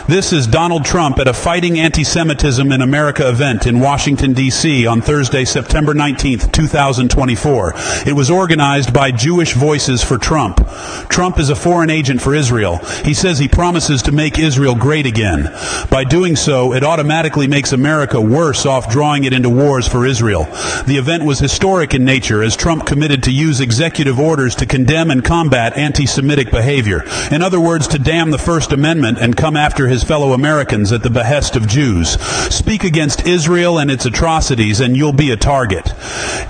This is Donald Trump at a Fighting Anti-Semitism in America event in Washington, D.C. on Thursday, September 19th, 2024. It was organized by Jewish Voices for Trump. Trump is a foreign agent for Israel. He says he promises to make Israel great again. By doing so, it automatically makes America worse off drawing it into wars for Israel. The event was historic in nature as Trump committed to use executive orders to condemn and combat anti-Semitic behavior. In other words, to damn the First Amendment and come after his fellow Americans at the behest of Jews. Speak against Israel and its atrocities and you'll be a target.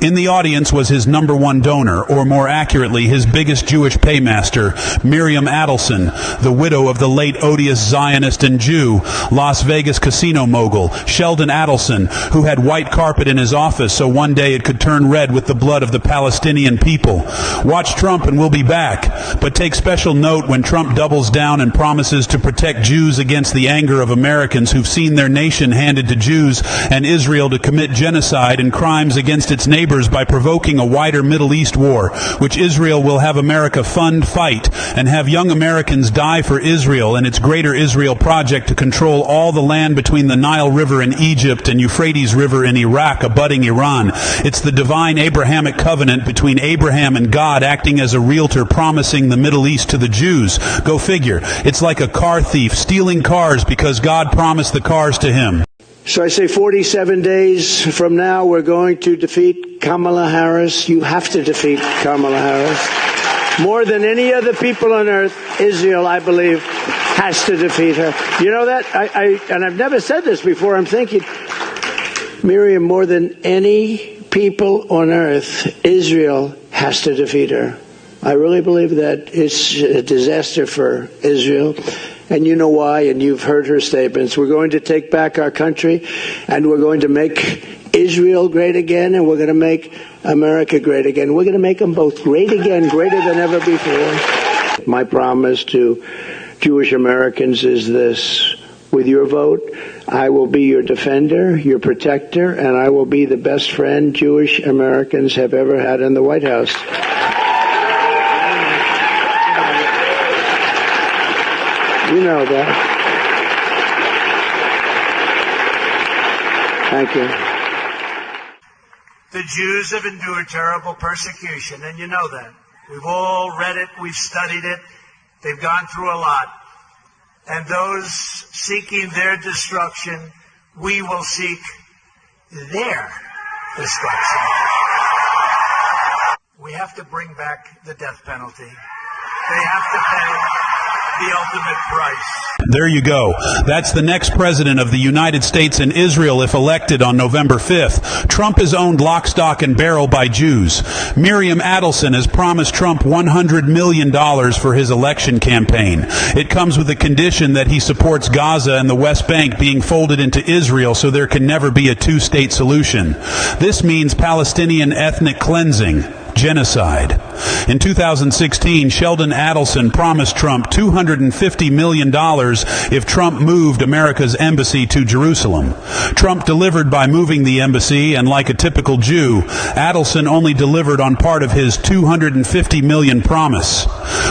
In the audience was his number one donor, or more accurately, his biggest Jewish paymaster, Miriam Adelson, the widow of the late odious Zionist and Jew, Las Vegas casino mogul, Sheldon Adelson, who had white carpet in his office so one day it could turn red with the blood of the Palestinian people. Watch Trump and we'll be back. But take special note when Trump doubles down and promises to protect Jews against the anger of Americans who've seen their nation handed to Jews and Israel to commit genocide and crimes against its neighbors by provoking a wider Middle East war, which Israel will have America fund, fight, and have young Americans die for Israel and its Greater Israel project to control all the land between the Nile River in Egypt and Euphrates River in Iraq abutting Iran. It's the divine Abrahamic covenant between Abraham and God acting as a realtor promising the Middle East to the Jews. Go figure. It's like a car thief stealing cars because God promised the cars to him. So I say 47 days from now, we're going to defeat Kamala Harris. You have to defeat Kamala Harris. More than any other people on earth, Israel, I believe, has to defeat her. You know that? And I've never said this before. I'm thinking, Miriam, more than any people on earth, Israel has to defeat her. I really believe that it's a disaster for Israel. And you know why, and you've heard her statements. We're going to take back our country, and we're going to make Israel great again, and we're going to make America great again. We're going to make them both great again, greater than ever before. My promise to Jewish Americans is this. With your vote, I will be your defender, your protector, and I will be the best friend Jewish Americans have ever had in the White House. You know that. Thank you. The Jews have endured terrible persecution, and you know that. We've all read it, we've studied it, they've gone through a lot. And those seeking their destruction, we will seek their destruction. We have to bring back the death penalty. They have to pay the ultimate price. There you go. That's the next president of the United States and Israel if elected on November 5th. Trump is owned lock, stock, and barrel by Jews. Miriam Adelson has promised Trump $100 million for his election campaign. It comes with a condition that he supports Gaza and the West Bank being folded into Israel so there can never be a two-state solution. This means Palestinian ethnic cleansing. Genocide. In 2016, Sheldon Adelson promised Trump $250 million if Trump moved America's embassy to Jerusalem. Trump delivered by moving the embassy, and like a typical Jew, Adelson only delivered on part of his $250 million promise.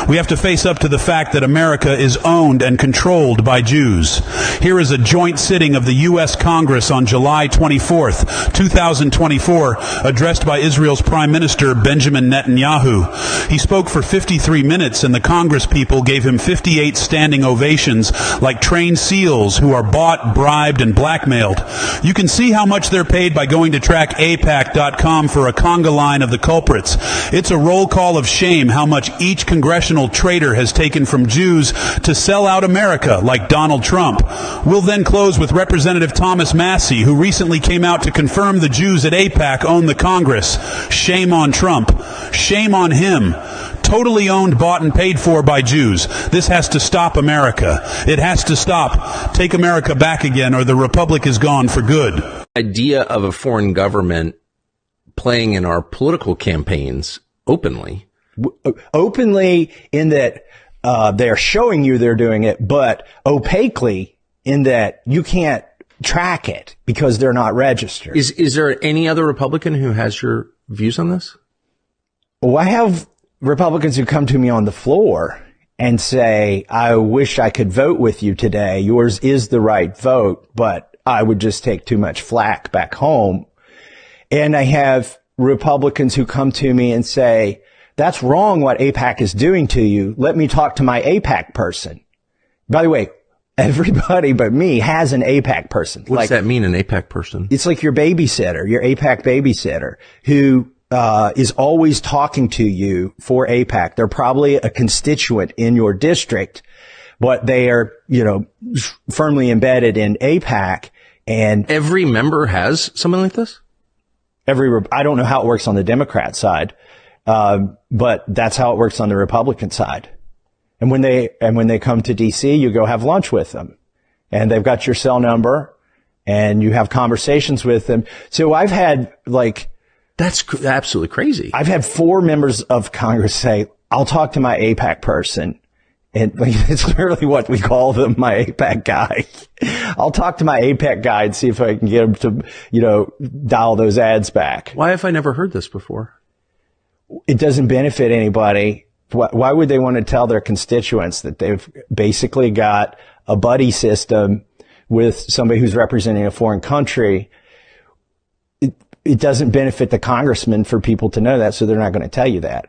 We have to face up to the fact that America is owned and controlled by Jews. Here is a joint sitting of the U.S. Congress on July 24th, 2024, addressed by Israel's Prime Minister Benjamin Netanyahu. He spoke for 53 minutes and the Congress people gave him 58 standing ovations like trained SEALs who are bought, bribed, and blackmailed. You can see how much they're paid by going to track AIPAC.com for a conga line of the culprits. It's a roll call of shame how much each congressional traitor has taken from Jews to sell out America like Donald Trump. We'll then close with Representative Thomas Massie, who recently came out to confirm the Jews at AIPAC own the Congress. Shame on Trump. Shame on him. Totally owned, bought, and paid for by Jews. This has to stop America. It has to stop. Take America back again, or the Republic is gone for good. Idea of a foreign government playing in our political campaigns openly. Openly in that they're showing you they're doing it, but opaquely in that you can't track it because they're not registered. Is there any other Republican who has your views on this? Well, I have Republicans who come to me on the floor and say, I wish I could vote with you today. Yours is the right vote, but I would just take too much flack back home. And I have Republicans who come to me and say, that's wrong what AIPAC is doing to you. Let me talk to my AIPAC person. By the way, everybody but me has an AIPAC person. What does that mean, an AIPAC person? It's like your babysitter, your AIPAC babysitter, who is always talking to you for AIPAC. They're probably a constituent in your district, but they are, firmly embedded in AIPAC. And every member has something like this? I don't know how it works on the Democrat side, but that's how it works on the Republican side. And when they come to DC, you go have lunch with them, and they've got your cell number, and you have conversations with them. So I've had that's absolutely crazy. I've had 4 members of Congress say, I'll talk to my AIPAC person. And it's literally what we call them, my AIPAC guy. I'll talk to my AIPAC guy and see if I can get him to, dial those ads back. Why have I never heard this before? It doesn't benefit anybody. Why would they want to tell their constituents that they've basically got a buddy system with somebody who's representing a foreign country? It doesn't benefit the congressman for people to know that, so they're not going to tell you that.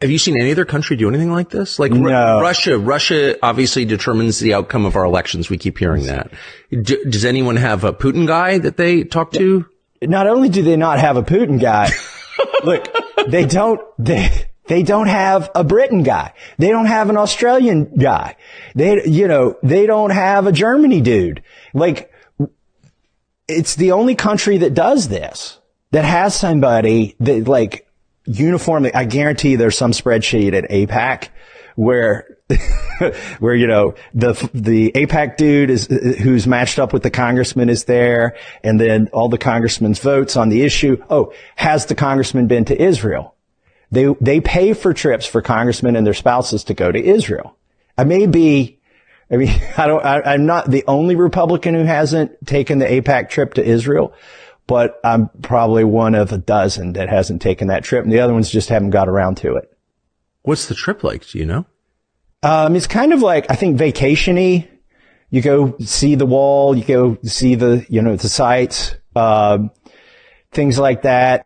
Have you seen any other country do anything like this? Like no. Russia obviously determines the outcome of our elections. We keep hearing that. Does anyone have a Putin guy that they talk to? Not only do they not have a Putin guy, look, they don't have a Britain guy. They don't have an Australian guy. They don't have a Germany dude. It's the only country that does this, that has somebody that uniformly. I guarantee there's some spreadsheet at AIPAC where the AIPAC dude who's matched up with the congressman is there, and then all the congressman's votes on the issue. Oh, has the congressman been to Israel? They pay for trips for congressmen and their spouses to go to Israel. I'm not the only Republican who hasn't taken the AIPAC trip to Israel, but I'm probably one of a dozen that hasn't taken that trip, and the other ones just haven't got around to it. What's the trip like? Do you know? It's kind of like, I think, vacation-y. You go see the wall, you go see the sights, things like that.